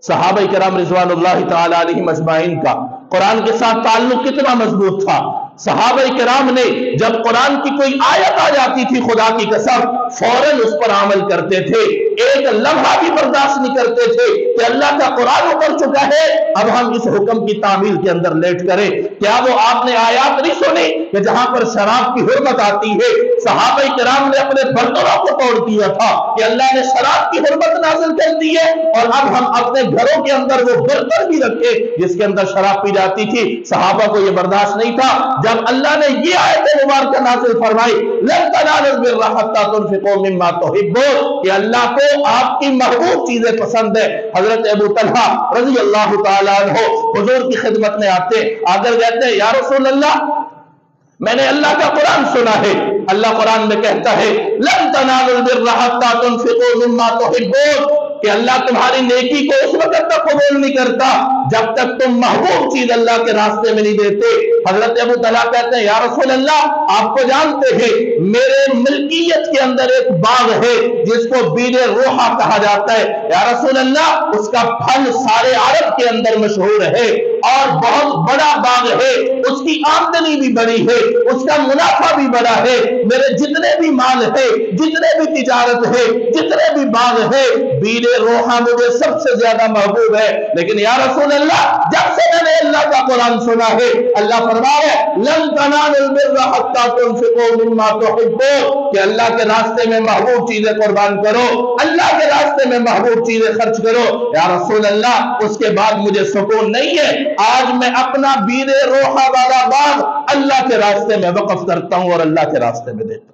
صحابہ کرام رضوان اللہ تعالی علیہم اجمعین کا قرآن کے ساتھ تعلق کتنا مضبوط تھا۔ صحابہ کرام نے جب قرآن کی کوئی آیت آ جاتی تھی خدا کی قسم فوراً اس پر عمل کرتے تھے، ایک لمحہ بھی برداشت نہیں کرتے تھے کہ اللہ کا قرآن اتر چکا ہے اب ہم اس حکم کی تعمیل کے اندر لیٹ کریں۔ کیا وہ آپ نے آیات نہیں سنی کہ جہاں پر شراب کی حرمت آتی ہے صحابہ کرام نے اپنے برتنوں کو توڑ دیا تھا کہ اللہ نے شراب کی حرمت نازل کر دی ہے اور اب ہم اپنے گھروں کے اندر وہ برتن بھی رکھے جس کے اندر شراب پی جاتی تھی۔ صحابہ کو یہ برداشت نہیں تھا۔ جب اللہ نے یہ آیت مبارکہ نازل فرمائی لن تنالوا البر حتى تنفقوا مما تحبون کہ اللہ کو آپ کی محبوب چیزیں پسند ہے، حضرت ابو طلحہ رضی اللہ تعالیٰ عنہ حضور کی خدمت میں آتے آگر کہتے ہیں یا رسول اللہ میں نے اللہ کا قرآن سنا ہے، اللہ قرآن میں کہتا ہے لن تنالوا البر حتى تنفقوا مما تحبون کہ اللہ تمہاری نیکی کو اس وقت تک قبول نہیں کرتا جب تک تم محبوب چیز اللہ کے راستے میں نہیں دیتے۔ حضرت ابو طلحہ کہتے ہیں یا رسول اللہ آپ کو جانتے ہیں میرے ملکیت کے اندر ایک باغ ہے جس کو بیر روحہ کہا جاتا ہے، یا رسول اللہ اس کا پھل سارے عرب کے اندر مشہور ہے اور بہت بڑا باغ ہے، اس کی آمدنی بھی بڑی ہے، اس کا منافع بھی بڑا ہے، میرے جتنے بھی مال ہے، جتنے بھی تجارت ہے، جتنے بھی باغ ہے، بیر روحہ مجھے سب سے زیادہ محبوب ہے۔ لیکن یا رسول اللہ جب سے میں نے اللہ کا قرآن سنا ہے اللہ فرمایا لن تنالوا البر حتى تنفقوا مما تحبون کہ اللہ کے راستے میں محبوب چیزیں قربان کرو، اللہ کے راستے میں محبوب چیزیں خرچ کرو۔ یا رسول اللہ اس کے بعد مجھے سکون نہیں ہے، آج میں اپنا بیر روحہ والا باغ اللہ کے راستے میں وقف کرتا ہوں اور اللہ کے راستے میں دیتا ہوں۔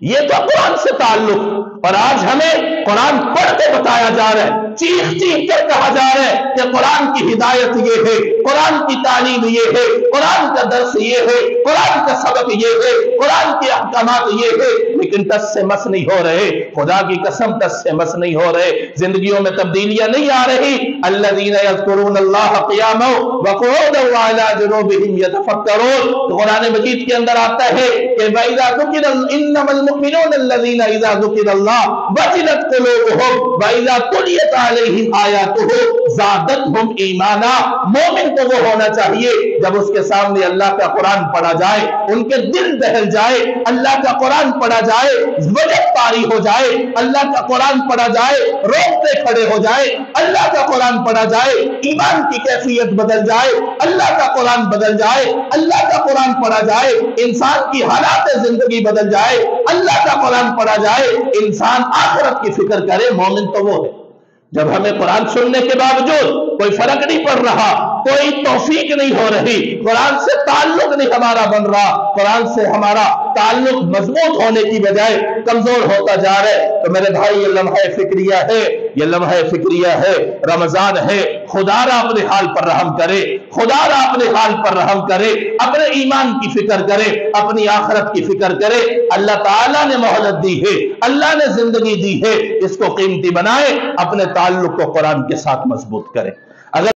یہ تو قرآن سے تعلق، اور آج ہمیں قرآن پڑھ کے بتایا جا رہا ہے، چیخ چیخ کر کہا جا رہا ہے کہ قرآن کی ہدایت یہ ہے، قرآن کی تعلیم یہ ہے، قرآن کا درس یہ ہے، قرآن کا سبق یہ ہے، قرآن کے احکامات یہ ہے، لیکن ٹس سے مس نہیں ہو رہے۔ خدا کی قسم ٹس سے مس نہیں ہو رہے، زندگیوں میں تبدیلیاں نہیں آ رہی۔ الذین یذکرون اللہ قیاما وقعودا وعلی جنوبہم یتفکرون، تو قرآن مجید کے اندر آتا ہے کہ وَإِذَا ذُكِرَ انما المؤمنون الذين اذا ذكر الله وجلت قلوبهم واذا تليت عليهم آياته زادتهم ایمانا۔ مومن کو وہ ہونا چاہیے جب اس کے سامنے اللہ کا قرآن پڑھا جائے ان کے دل دہل جائے، اللہ کا قرآن پڑھا جائے وجد طاری ہو جائے، اللہ کا قرآن پڑھا جائے روکتے کھڑے ہو جائے، اللہ کا قرآن پڑھا جائے ایمان کی کیفیت بدل جائے، اللہ کا قرآن بدل جائے، اللہ کا قرآن پڑھا جائے انسان کی حالات زندگی بدل جائے، اللہ کا قرآن پڑھا جائے انسان آخرت کی فکر کرے۔ مومن تو وہ ہے جب ہمیں قرآن سننے کے باوجود کوئی فرق نہیں پڑ رہا، کوئی توفیق نہیں ہو رہی، قرآن سے تعلق نہیں ہمارا بن رہا، قرآن سے ہمارا تعلق مضبوط ہونے کی بجائے کمزور ہوتا جا رہا ہے، تو میرے بھائی یہ لمحہ فکریہ ہے، یہ لمحہ فکریہ ہے، رمضان ہے، خدا را اپنے حال پر رحم کرے، خدا را اپنے حال پر رحم کرے، اپنے ایمان کی فکر کرے، اپنی آخرت کی فکر کرے۔ اللہ تعالیٰ نے مہلت دی ہے، اللہ نے زندگی دی ہے، اس کو قیمتی بنائے، اپنے تعلق کو قرآن کے ساتھ مضبوط کرے۔